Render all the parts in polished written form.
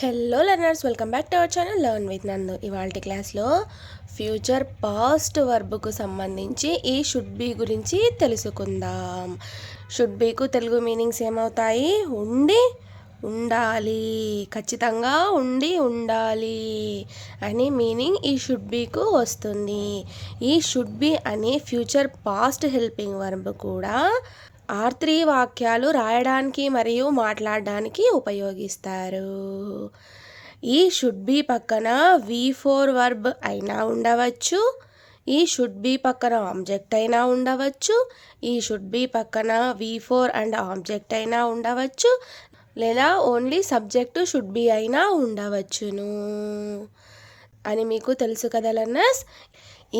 Hello learners, welcome back to our channel learn with నందు. ఇవాళ క్లాస్లో ఫ్యూచర్ పాస్ట్ వర్బ్కు సంబంధించి ఈ షుడ్ బీ గురించి తెలుసుకుందాం. షుడ్ బీకు తెలుగు మీనింగ్స్ ఏమవుతాయి? ఉండి ఉండాలి, ఖచ్చితంగా ఉండి ఉండాలి అని మీనింగ్ ఈ షుడ్ బీకు వస్తుంది. ఈ షుడ్ బీ అనే ఫ్యూచర్ పాస్ట్ హెల్పింగ్ వర్బ్ కూడా R3 వాక్యాలు రాయడానికి మరియు మాట్లాడడానికి ఉపయోగిస్తారు. ఈ షుడ్ బీ పక్కన V4 వర్బ్ అయినా ఉండవచ్చు, ఈ షుడ్ బీ పక్కన ఆబ్జెక్ట్ అయినా ఉండవచ్చు, ఈ షుడ్ బీ పక్కన V4 అండ్ ఆబ్జెక్ట్ అయినా ఉండవచ్చు, లేదా ఓన్లీ సబ్జెక్టు షుడ్ బీ అయినా ఉండవచ్చును అని మీకు తెలుసు కదా లెర్నర్స్.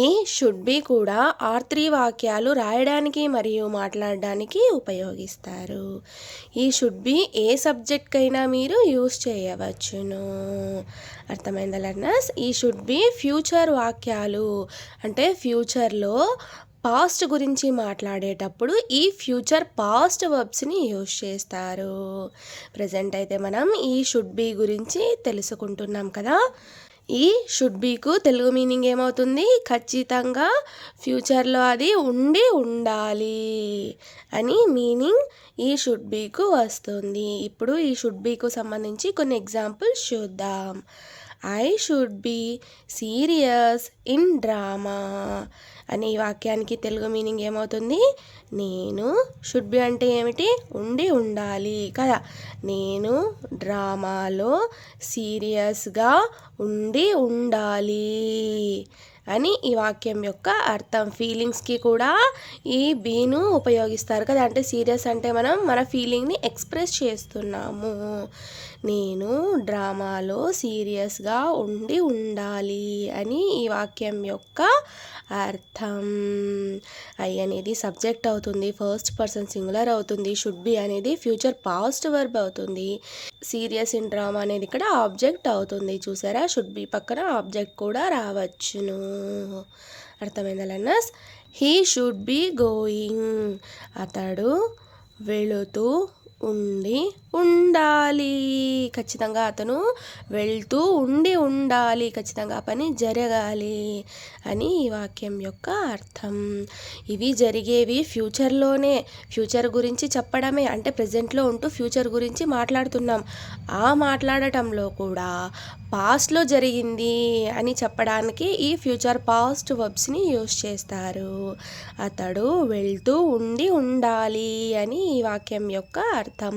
ఈ షుడ్ బీ కూడా R3 వాక్యాలు రాయడానికి మరియు మాట్లాడడానికి ఉపయోగిస్తారు. ఈ షుడ్ బీ ఏ సబ్జెక్ట్కైనా మీరు యూస్ చేయవచ్చును. అర్థమైందా లెర్నర్స్? ఈ షుడ్ బీ ఫ్యూచర్ వాక్యాలు అంటే ఫ్యూచర్లో పాస్ట్ గురించి మాట్లాడేటప్పుడు ఈ ఫ్యూచర్ పాస్ట్ వర్బ్స్ని యూజ్ చేస్తారు. ప్రజెంట్ అయితే మనం ఈ షుడ్ బీ గురించి తెలుసుకుంటున్నాం కదా. ఈ షుడ్ బీకు తెలుగు మీనింగ్ ఏమవుతుంది? ఖచ్చితంగా ఫ్యూచర్లో అది ఉండి ఉండాలి అని మీనింగ్ ఈ షుడ్ బీకు వస్తుంది. ఇప్పుడు ఈ షుడ్ బీకు సంబంధించి కొన్ని ఎగ్జాంపుల్స్ చూద్దాం. I should be serious in drama అనే ఈ వాక్యానికి తెలుగు మీనింగ్ ఏమవుతుంది? నేను షుడ్ బి అంటే ఏమిటి? ఉండి ఉండాలి కదా. నేను డ్రామాలో సీరియస్గా ఉండి ఉండాలి అని ఈ వాక్యం యొక్క అర్థం. ఫీలింగ్స్కి కూడా ఈ బీను ఉపయోగిస్తారు కదా. అంటే సీరియస్ అంటే మనం మన ఫీలింగ్ని ఎక్స్ప్రెస్ చేస్తున్నాము. నేను డ్రామాలో సీరియస్గా ఉండి ఉండాలి అని ఈ వాక్యం యొక్క అర్థం. ఐ అనేది సబ్జెక్ట్ అవుతుంది, ఫస్ట్ పర్సన్ సింగులర్ అవుతుంది. షుడ్ బి అనేది ఫ్యూచర్ పాస్ట్ వర్బ్ అవుతుంది. సీరియస్ ఇన్ డ్రామా అనేది ఇక్కడ ఆబ్జెక్ట్ అవుతుంది. చూసారా, షుడ్ బి పక్కన ఆబ్జెక్ట్ కూడా రావచ్చును. అర్థమైందా learners? He should be going, అతడు వెళుతూ ఉండి ఉండాలి, ఖచ్చితంగా అతను వెళ్తూ ఉండి ఉండాలి, ఖచ్చితంగా పని జరగాలి అని ఈ వాక్యం యొక్క అర్థం. ఇవి జరిగేవి ఫ్యూచర్లోనే, ఫ్యూచర్ గురించి చెప్పడమే. అంటే ప్రజెంట్లో ఉంటూ ఫ్యూచర్ గురించి మాట్లాడుతున్నాం. ఆ మాట్లాడటంలో కూడా పాస్ట్లో జరిగింది అని చెప్పడానికి ఈ ఫ్యూచర్ పాస్ట్ వర్బ్స్ని యూజ్ చేస్తారు. అతడు వెళ్తూ ఉండి ఉండాలి అని ఈ వాక్యం యొక్క అర్థం.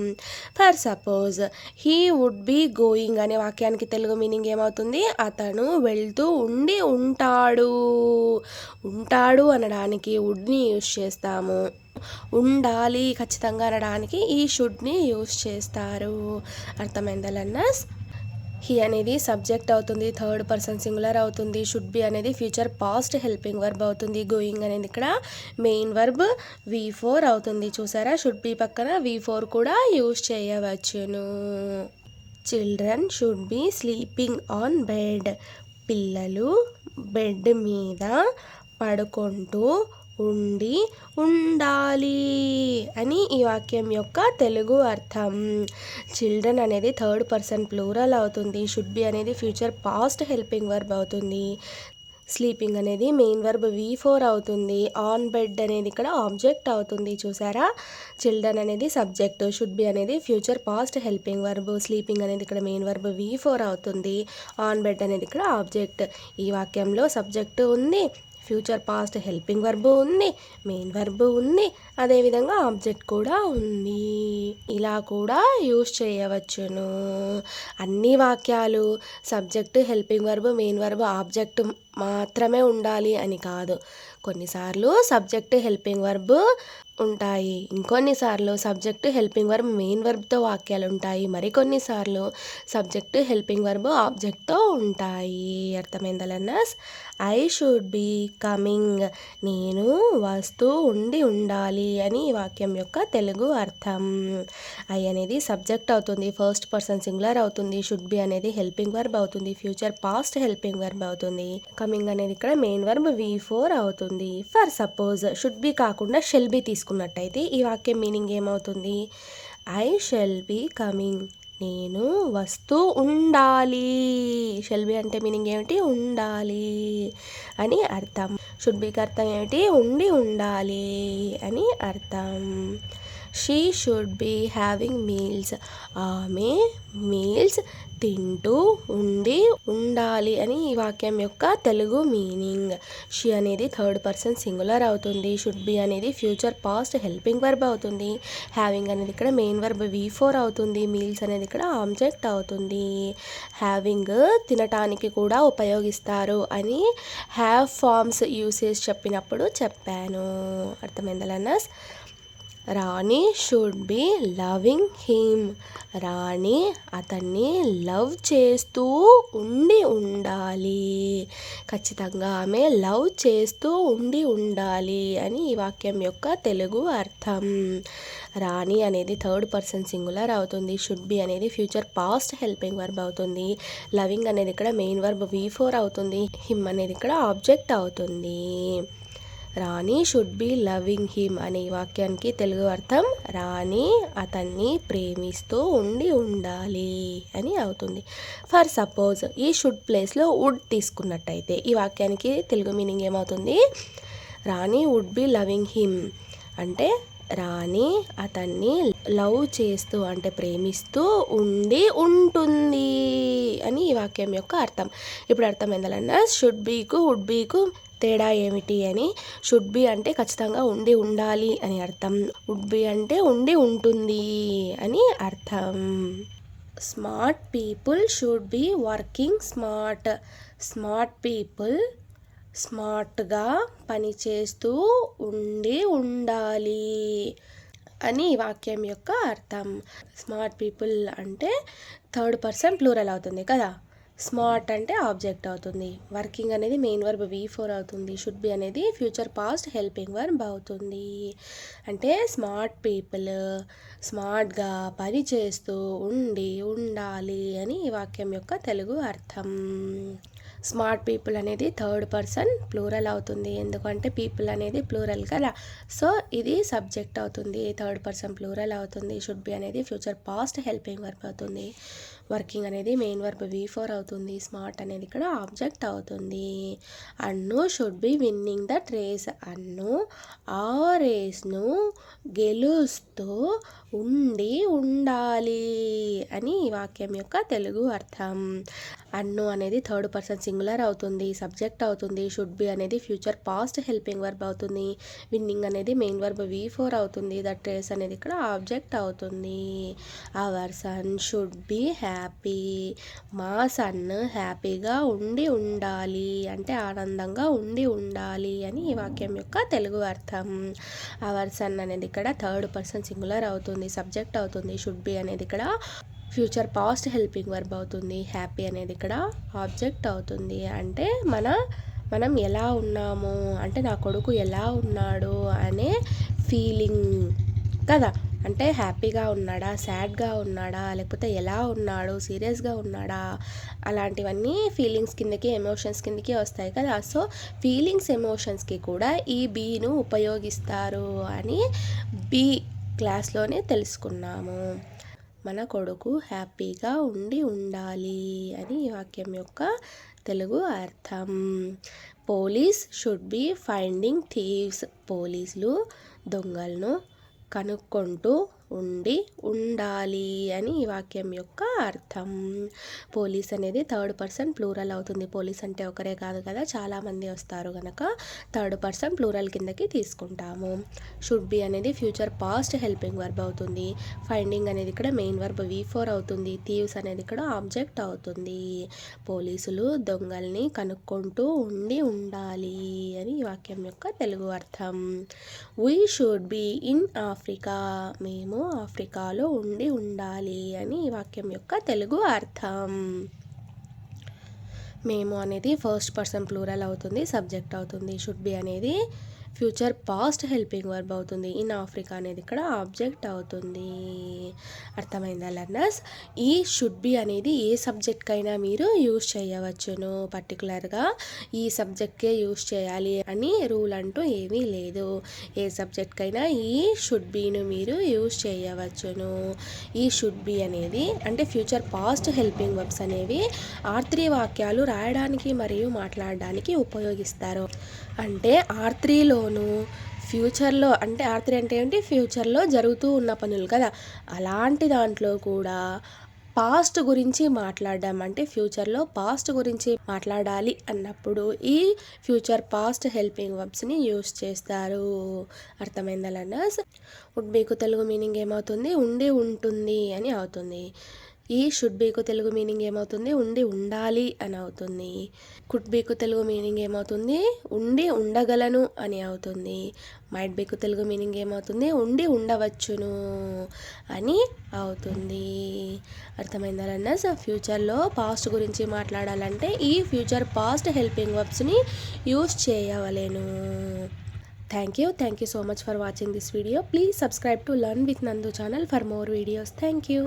For suppose he would be going అనే వాక్యానికి తెలుగు మీనింగ్ ఏమవుతుంది? అతను వెళ్తూ ఉండి ఉంటాడు. ఉంటాడు అనడానికి వుడ్ని యూజ్ చేస్తాము. ఉండాలి ఖచ్చితంగా అనడానికి ఈ షుడ్ని యూజ్ చేస్తారు. అర్థమైందా లెర్నర్స్? హీ అనేది సబ్జెక్ట్ అవుతుంది, థర్డ్ పర్సన్ సింగులర్ అవుతుంది. షుడ్ బి అనేది ఫ్యూచర్ పాస్ట్ హెల్పింగ్ వర్బ్ అవుతుంది. గోయింగ్ అనేది ఇక్కడ మెయిన్ వర్బ్ V4 అవుతుంది. చూసారా, షుడ్ బి పక్కన V4 కూడా యూజ్ చేయవచ్చును. Children should be sleeping on bed, పిల్లలు బెడ్ మీద పడుకుంటూ ఉండి ఉండాలి అని ఈ వాక్యం యొక్క తెలుగు అర్థం. చిల్డ్రన్ అనేది థర్డ్ పర్సన్ ప్లూరల్ అవుతుంది. షుడ్ బి అనేది ఫ్యూచర్ పాస్ట్ హెల్పింగ్ వర్బ్ అవుతుంది. స్లీపింగ్ అనేది మెయిన్ వర్బ్ V4 అవుతుంది. ఆన్ బెడ్ అనేది ఇక్కడ ఆబ్జెక్ట్ అవుతుంది. చూసారా, చిల్డ్రన్ అనేది సబ్జెక్ట్, షుడ్ బి అనేది future past helping verb, sleeping అనేది ఇక్కడ మెయిన్ వర్బ్ V4 అవుతుంది. ఆన్ బెడ్ అనేది ఇక్కడ ఆబ్జెక్ట్. ఈ వాక్యంలో సబ్జెక్ట్ ఉంది, ఫ్యూచర్ పాస్ట్ హెల్పింగ్ వర్బ్ ఉంది, మెయిన్ వర్బ్ ఉంది, అదేవిధంగా ఆబ్జెక్ట్ కూడా ఉంది. ఇలా కూడా యూజ్ చేయవచ్చును. అన్ని వాక్యాలు subject, helping verb, main verb, object మాత్రమే ఉండాలి అని కాదు. కొన్నిసార్లు సబ్జెక్ట్, హెల్పింగ్ వర్బ్ ఉంటాయి, ఇంకొన్నిసార్లు సబ్జెక్టు హెల్పింగ్ వర్బ్ మెయిన్ వర్బ్తో వాక్యాలు ఉంటాయి, మరికొన్నిసార్లు సబ్జెక్టు హెల్పింగ్ వర్బ్ ఆబ్జెక్ట్తో ఉంటాయి. అర్థమైందా learners? I should be coming, నేను వస్తూ ఉండి ఉండాలి అని ఈ వాక్యం యొక్క తెలుగు అర్థం. ఐ అనేది సబ్జెక్ట్ అవుతుంది, ఫస్ట్ పర్సన్ సింగులర్ అవుతుంది. షుడ్ బి అనేది హెల్పింగ్ వర్బ్ అవుతుంది, ఫ్యూచర్ పాస్ట్ హెల్పింగ్ వర్బ్ అవుతుంది. కమింగ్ అనేది ఇక్కడ మెయిన్ వర్బ్ V4 అవుతుంది. ఫర్ సపోజ్ షుడ్ బి కాకుండా షెల్ బి తీసుకున్నట్టయితే ఈ వాక్యం మీనింగ్ ఏమవుతుంది? ఐ షెల్ బీ కమింగ్, నేను వస్తూ ఉండాలి. షెల్ బి అంటే మీనింగ్ ఏమిటి? ఉండాలి అని అర్థం. షుడ్ బీకి అర్థం ఏమిటి? ఉండి ఉండాలి అని అర్థం. She should be having meals. ఆమె మీల్స్ తింటూ ఉండి ఉండాలి అని ఈ వాక్యం యొక్క తెలుగు మీనింగ్. షీ అనేది థర్డ్ పర్సన్ సింగులర్ అవుతుంది. షుడ్ బి అనేది ఫ్యూచర్ పాస్ట్ హెల్పింగ్ వర్బ్ అవుతుంది. హ్యావింగ్ అనేది ఇక్కడ మెయిన్ వర్బ్ V4 అవుతుంది. మీల్స్ అనేది ఇక్కడ ఆబ్జెక్ట్ అవుతుంది. హ్యావింగ్ తినటానికి కూడా ఉపయోగిస్తారు అని హ్యావ్ ఫార్మ్స్ యూసేజ్ చెప్పినప్పుడు చెప్పాను. అర్థమైందా learners? Rani should be loving him. Rani అతన్ని లవ్ చేస్తూ ఉండి ఉండాలి. ఖచ్చితంగా ఆమె లవ్ చేస్తూ ఉండి ఉండాలి అని ఈ వాక్యం యొక్క తెలుగు అర్థం. రాణి అనేది థర్డ్ పర్సన్ సింగులర్ అవుతుంది. షుడ్ బి అనేది ఫ్యూచర్ పాస్ట్ హెల్పింగ్ వర్బ్ అవుతుంది. లవింగ్ అనేది ఇక్కడ మెయిన్ వర్బ్ V4 అవుతుంది. హిమ్ అనేది ఇక్కడ ఆబ్జెక్ట్ అవుతుంది. రాణి షుడ్ బి లవింగ్ హిమ్ అనే వాక్యానికి తెలుగు అర్థం రాణి అతన్ని ప్రేమిస్తూ ఉండి ఉండాలి అని అవుతుంది. ఫర్ సపోజ్ ఈ షుడ్ ప్లేస్లో వుడ్ తీసుకున్నట్టయితే ఈ వాక్యానికి తెలుగు మీనింగ్ ఏమవుతుంది? రాణి వుడ్ బి లవింగ్ హిమ్ అంటే రాణి అతన్ని లవ్ చేస్తూ అంటే ప్రేమిస్తూ ఉండి ఉంటుంది అని ఈ వాక్యం యొక్క అర్థం. ఇప్పుడు అర్థమైందలన్నా షుడ్ బీకు వుడ్ బీకు తేడా ఏమిటి అని. షుడ్ బి అంటే ఖచ్చితంగా ఉండి ఉండాలి అని అర్థం. వుడ్ బి అంటే ఉండి ఉంటుంది అని అర్థం. Smart people should be working smart. Smart people స్మార్ట్గా పనిచేస్తూ ఉండి ఉండాలి అని ఈ వాక్యం యొక్క అర్థం. స్మార్ట్ పీపుల్ అంటే థర్డ్ పర్సన్ ప్లూరల్ అవుతుంది కదా. స్మార్ట్ అంటే ఆబ్జెక్ట్ అవుతుంది. వర్కింగ్ అనేది మెయిన్ వర్బ్ V4 అవుతుంది. షుడ్ బి అనేది ఫ్యూచర్ పాస్ట్ హెల్పింగ్ వర్బ్ అవుతుంది. అంటే స్మార్ట్ పీపుల్ స్మార్ట్గా పని చేస్తూ ఉండి ఉండాలి అని ఈ వాక్యం యొక్క తెలుగు అర్థం. స్మార్ట్ పీపుల్ అనేది థర్డ్ పర్సన్ ప్లూరల్ అవుతుంది. ఎందుకంటే పీపుల్ అనేది ప్లూరల్ కదా. సో ఇది సబ్జెక్ట్ అవుతుంది. థర్డ్ పర్సన్ ప్లూరల్ అవుతుంది. షుడ్ బి అనేది ఫ్యూచర్ పాస్ట్ హెల్పింగ్ వర్బ్ అవుతుంది. వర్కింగ్ అనేది మెయిన్ వర్బ్ V4 అవుతుంది. స్మార్ట్ అనేది ఇక్కడ ఆబ్జెక్ట్ అవుతుంది. Annu should be winning the race. Annu ఆ రేస్ను గెలుస్తూ ఉండి ఉండాలి అని ఈ వాక్యం యొక్క తెలుగు అర్థం. అన్ను అనేది థర్డ్ పర్సన్ సింగులర్ అవుతుంది. సబ్జెక్ట్ అవుతుంది. షుడ్ బి అనేది ఫ్యూచర్ పాస్ట్ హెల్పింగ్ వర్బ్ అవుతుంది. విన్నింగ్ అనేది మెయిన్ వర్బ్ V4 అవుతుంది. దట్ రేస్ అనేది ఇక్కడ ఆబ్జెక్ట్ అవుతుంది. Our son should be happy. మా సన్ హ్యాపీగా ఉండి ఉండాలి అంటే ఆనందంగా ఉండి ఉండాలి అని ఈ వాక్యం యొక్క తెలుగు అర్థం. అవర్ సన్ అనేది ఇక్కడ థర్డ్ పర్సన్ సింగులర్ అవుతుంది. సబ్జెక్ట్ అవుతుంది. షుడ్ బి అనేది ఇక్కడ ఫ్యూచర్ పాస్ట్ హెల్పింగ్ వర్బ్ అవుతుంది. హ్యాపీ అనేది ఇక్కడ ఆబ్జెక్ట్ అవుతుంది. అంటే మనం ఎలా ఉన్నాము అంటే నా కొడుకు ఎలా ఉన్నాడు అనే ఫీలింగ్ కదా. అంటే హ్యాపీగా ఉన్నాడా, సాడ్గా ఉన్నాడా, లేకపోతే ఎలా ఉన్నాడు, సీరియస్గా ఉన్నాడా, అలాంటివన్నీ ఫీలింగ్స్ కిందకి ఎమోషన్స్ కిందకి వస్తాయి కదా. సో ఫీలింగ్స్ ఎమోషన్స్కి కూడా ఈ బీను ఉపయోగిస్తారు అని బీ క్లాస్లోనే తెలుసుకున్నాము. మన కొడుకు హ్యాపీగా ఉండి ఉండాలి అని ఈ వాక్యం యొక్క తెలుగు అర్థం. Police should be finding thieves. పోలీసులు దొంగలను కనుక్కుంటూ ఉండి ఉండాలి అని ఈ వాక్యం యొక్క అర్థం. పోలీస్ అనేది థర్డ్ పర్సన్ ప్లూరల్ అవుతుంది. పోలీస్ అంటే ఒకరే కాదు కదా, చాలామంది వస్తారు కనుక థర్డ్ పర్సన్ ప్లూరల్ కిందకి తీసుకుంటాము. షుడ్ బి అనేది ఫ్యూచర్ పాస్ట్ హెల్పింగ్ వర్బ్ అవుతుంది. ఫైండింగ్ అనేది ఇక్కడ మెయిన్ వర్బ్ V4 అవుతుంది. థీవ్స్ అనేది ఇక్కడ ఆబ్జెక్ట్ అవుతుంది. పోలీసులు దొంగల్ని కనుక్కుంటూ ఉండి ఉండాలి అని ఈ వాక్యం యొక్క తెలుగు అర్థం. We should be in Africa. మేము ఆఫ్రికాలో ఉండి ఉండాలి అని ఈ వాక్యం యొక్క తెలుగు అర్థం. మేము అనేది ఫస్ట్ పర్సన్ ప్లూరల్ అవుతుంది. సబ్జెక్ట్ అవుతుంది. షుడ్ బి అనేది ఫ్యూచర్ పాస్ట్ హెల్పింగ్ వర్బ్ అవుతుంది. ఇన్ ఆఫ్రికా అనేది ఇక్కడ ఆబ్జెక్ట్ అవుతుంది. అర్థమైందా లర్నర్స్? ఈ షుడ్ బి అనేది ఏ సబ్జెక్ట్కైనా మీరు యూజ్ చేయవచ్చును. పర్టికులర్గా ఈ సబ్జెక్ట్కే యూజ్ చేయాలి అని రూల్ అంటూ ఏమీ లేదు. ఏ సబ్జెక్ట్కైనా ఈ షుడ్ బీను మీరు యూజ్ చేయవచ్చును. ఈ షుడ్ బి అనేది అంటే ఫ్యూచర్ పాస్ట్ హెల్పింగ్ వర్బ్స్ అనేవి R3 వాక్యాలు రాయడానికి మరియు మాట్లాడడానికి ఉపయోగిస్తారు. అంటే R3లోను ఫ్యూచర్లో అంటే R3 అంటే ఏంటి, ఫ్యూచర్లో జరుగుతూ ఉన్న పనులు కదా, అలాంటి దాంట్లో కూడా పాస్ట్ గురించి మాట్లాడడం అంటే ఫ్యూచర్లో పాస్ట్ గురించి మాట్లాడాలి అన్నప్పుడు ఈ ఫ్యూచర్ పాస్ట్ హెల్పింగ్ వర్బ్స్ని యూస్ చేస్తారు. అర్థమైందా లర్నర్స్? వుడ్ బీకు తెలుగు మీనింగ్ ఏమవుతుంది, ఉండి ఉంటుంది అని అవుతుంది. ఈ షుడ్ బీకు తెలుగు మీనింగ్ ఏమవుతుంది, ఉండి ఉండాలి అని అవుతుంది. కుడ్ బీకు తెలుగు మీనింగ్ ఏమవుతుంది, ఉండి ఉండగలను అని అవుతుంది. మైట్ బీకు తెలుగు మీనింగ్ ఏమవుతుంది, ఉండి ఉండవచ్చును అని అవుతుంది. అర్థమైందా లర్నర్స్? ఫ్యూచర్లో పాస్ట్ గురించి మాట్లాడాలంటే ఈ ఫ్యూచర్ పాస్ట్ హెల్పింగ్ వర్బ్స్ని యూస్ చేయవలెను. Thank you so much for watching this video. Please subscribe to Learn with Nandu channel for more videos. Thank you.